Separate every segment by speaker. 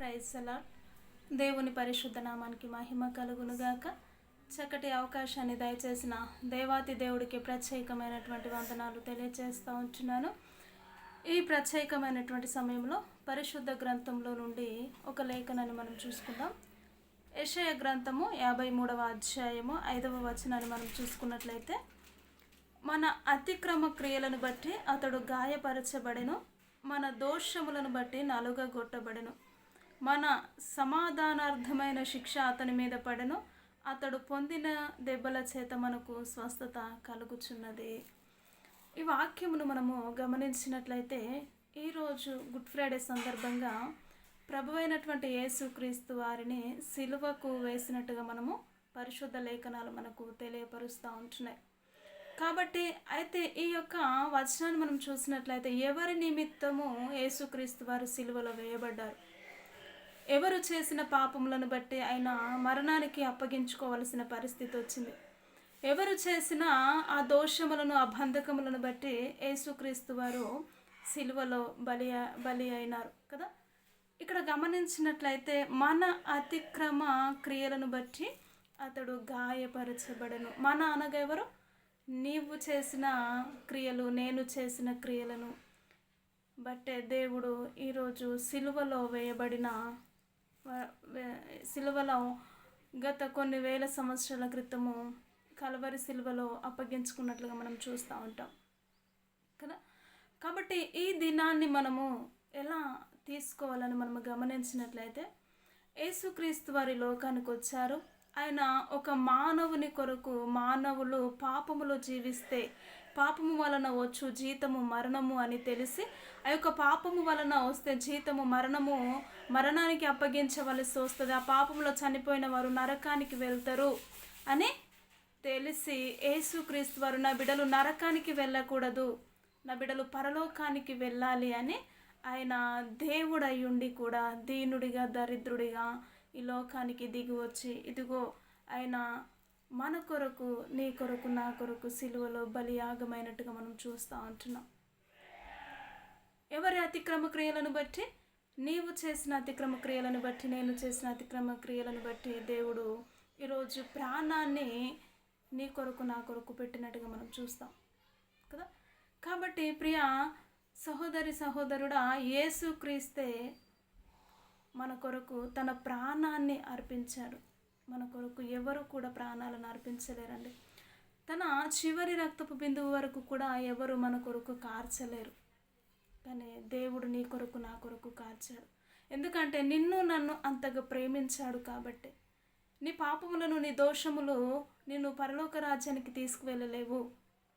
Speaker 1: Praise అలాడ్. దేవుని పరిశుద్ధ నామానికి మహిమ కలుగునుగాక. చక్కటి అవకాశాన్ని దయచేసిన దేవాతి దేవుడికి ప్రత్యేకమైనటువంటి వందనాలు తెలియజేస్తూ ఉంటున్నాను. ఈ ప్రత్యేకమైనటువంటి సమయంలో పరిశుద్ధ గ్రంథంలో నుండి ఒక లేఖనాన్ని మనం చూసుకుందాం. యెషయా గ్రంథము 53వ అధ్యాయము 5వ వచనాన్ని మనం చూసుకున్నట్లయితే, మన అతిక్రమ క్రియలను బట్టి అతడు గాయపరచబడెను, మన దోషములను బట్టి నలుగగొట్టబడెను, మన సమాధానార్థమైన శిక్ష అతని మీద పడెను, అతడు పొందిన దెబ్బల చేత మనకు స్వస్థత కలుగుచున్నది. ఈ వాక్యమును మనము గమనించినట్లయితే, ఈరోజు గుడ్ ఫ్రైడే సందర్భంగా ప్రభువైనటువంటి యేసుక్రీస్తు వారిని సిలువకు వేసినట్టుగా మనము పరిశుద్ధ లేఖనాలు మనకు తెలియపరుస్తూ ఉంటున్నాయి. కాబట్టి అయితే ఈ యొక్క వచనాన్ని మనం చూసినట్లయితే, ఎవరి నిమిత్తము యేసుక్రీస్తు వారు సిలువలో వేయబడ్డారు, ఎవరు చేసిన పాపములను బట్టి ఆయన మరణానికి అప్పగించుకోవలసిన పరిస్థితి వచ్చింది, ఎవరు చేసిన ఆ దోషములను ఆ బంధకములను బట్టి యేసుక్రీస్తు వారు సిలువలో బలి అయినారు కదా. ఇక్కడ గమనించినట్లయితే, మన అతిక్రమ క్రియలను బట్టి అతడు గాయపరచబడను. మన అనగా ఎవరు? నీవు చేసిన క్రియలు, నేను చేసిన క్రియలను బట్టే దేవుడు ఈరోజు సిలువలో వేయబడిన సిలువలో గత కొన్ని వేల సంవత్సరాల క్రితము కల్వరి సిలువలో అప్పగించుకున్నట్లుగా మనం చూస్తూ ఉంటాం కదా. కాబట్టి ఈ దినాన్ని మనము ఎలా తీసుకోవాలని మనము గమనించినట్లయితే, యేసుక్రీస్తు వారి లోకానికి వచ్చారు. ఆయన ఒక మానవుని కొరకు, మానవులు పాపములో జీవిస్తే పాపము వలన వచ్చు జీతము మరణము అని తెలిసి, ఆ యొక్క పాపము వలన వస్తే జీతము మరణము, మరణానికి అప్పగించవలసి వస్తుంది, ఆ పాపములో చనిపోయిన వారు నరకానికి వెళ్తారు అని తెలిసి, యేసుక్రీస్తు వారు నా బిడ్డలు నరకానికి వెళ్ళకూడదు, నా బిడ్డలు పరలోకానికి వెళ్ళాలి అని ఆయన దేవుడై ఉండి కూడా దీనుడిగా, దరిద్రుడిగా ఈ లోకానికి దిగి వచ్చి, ఇదిగో ఆయన మన కొరకు, నీ కొరకు, నా కొరకు సిలువలో బలియాగమైనట్టుగా మనం చూస్తూ ఉంటున్నాం. ఎవరి అతిక్రమ క్రియలను బట్టి? నీవు చేసిన అతిక్రమ క్రియలను బట్టి, నేను చేసిన అతిక్రమ క్రియలను బట్టి దేవుడు ఈరోజు ప్రాణాన్ని నీ కొరకు, నా కొరకు పెట్టినట్టుగా మనం చూస్తాం కదా. కాబట్టి ప్రియ సహోదరి, సహోదరుడా, యేసుక్రీస్తే మన కొరకు తన ప్రాణాన్ని అర్పించాడు. మన కొరకు ఎవరు కూడా ప్రాణాలను అర్పించలేరండి. తన చివరి రక్తపు బిందువు వరకు కూడా ఎవరు మన కొరకు కార్చలేరు. కానీ దేవుడు నీ కొరకు, నా కొరకు కార్చాడు. ఎందుకంటే నిన్ను నన్ను అంతగా ప్రేమించాడు కాబట్టి. నీ పాపములను, నీ దోషములు నిన్ను పరలోక రాజ్యానికి తీసుకువెళ్ళలేవు.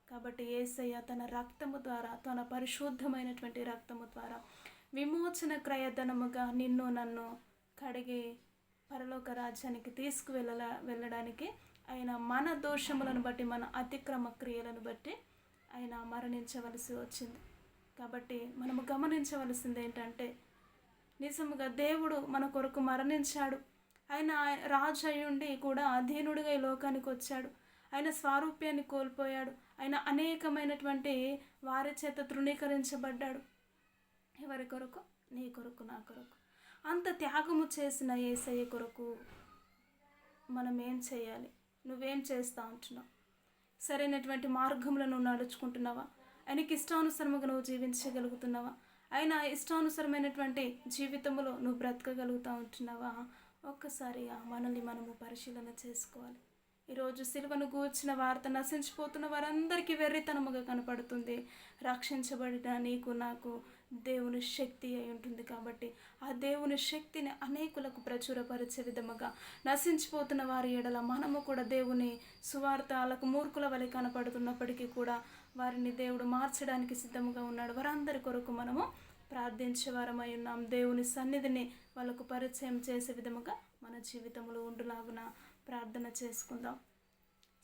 Speaker 1: కాబట్టి యేసయ్య తన రక్తము ద్వారా, తన పరిశుద్ధమైనటువంటి రక్తము ద్వారా విమోచన క్రయధనముగా నిన్ను నన్ను కడిగి పరలోక రాజ్యానికి వెళ్ళడానికి ఆయన మన దోషములను బట్టి, మన అతిక్రమ క్రియలను బట్టి ఆయన మరణించవలసి వచ్చింది. కాబట్టి మనము గమనించవలసింది ఏంటంటే, నిజముగా దేవుడు మన కొరకు మరణించాడు. ఆయన రాజు అయ్యుండి కూడా అధీనుడిగా ఈ లోకానికి వచ్చాడు. ఆయన స్వారూప్యాన్ని కోల్పోయాడు. ఆయన అనేకమైనటువంటి వారి చేత తృణీకరించబడ్డాడు. ఎవరి కొరకు? నీ కొరకు, నా కొరకు. అంత త్యాగము చేసిన యేసయ్య కొరకు మనం ఏం చేయాలి? నువ్వేం చేస్తూ ఉంటున్నావు? సరైనటువంటి మార్గంలో నువ్వు నడుచుకుంటున్నావా? ఆయనకి ఇష్టానుసారముగా నువ్వు జీవించగలుగుతున్నావా? ఆయన ఇష్టానుసారమైనటువంటి జీవితంలో నువ్వు బ్రతకగలుగుతూ ఉంటున్నావా? ఒక్కసారిగా మనల్ని మనము పరిశీలన చేసుకోవాలి. ఈరోజు సిలువను గూర్చిన వార్త నశించిపోతున్న వారందరికీ వెర్రితనముగా కనపడుతుంది. రక్షించబడిన నీకు, నాకు దేవుని శక్తి అయి ఉంటుంది. కాబట్టి ఆ దేవుని శక్తిని అనేకులకు ప్రచురపరిచే విధముగా నశించిపోతున్న వారి ఎడల మనము కూడా దేవుని సువార్త వాళ్ళకు మూర్ఖుల వలె కనపడుతున్నప్పటికీ కూడా వారిని దేవుడు మార్చడానికి సిద్ధముగా ఉన్నాడు. వారందరి కొరకు మనము ప్రార్థించే వారమై ఉన్నాం. దేవుని సన్నిధిని వాళ్ళకు పరిచయం చేసే విధముగా మన జీవితంలో ఉండులాగున ప్రార్థన చేసుకుందాం.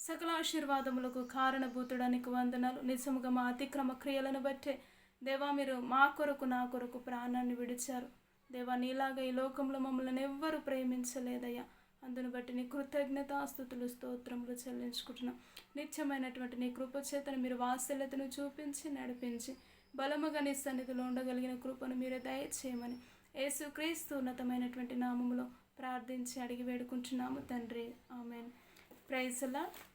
Speaker 1: సకల ఆశీర్వాదములకు కారణభూతుడానికి వందనాలు. నిజముగా మా అతిక్రమ క్రియలను బట్టే దేవా మీరు మా కొరకు, నా కొరకు ప్రాణాన్ని విడిచారు. దేవా నీలాగా ఈ లోకంలో మమ్మల్ని ఎవ్వరూ ప్రేమించలేదయ్యా. అందును బట్టి నీ కృతజ్ఞతాస్తుతులు, స్తోత్రములు చెల్లించుకుంటున్నాం. నిత్యమైనటువంటి నీ కృపచేతను మీరు వాత్సల్యతను చూపించి నడిపించి బలముగా నీ సన్నిధిలో ఉండగలిగిన కృపను మీరే దయచేయమని యేసుక్రీస్తు ఉన్నతమైనటువంటి నామములో ప్రార్థించి అడిగి వేడుకుంటున్నాము తండ్రి. ఆమెన్. Praise the lord.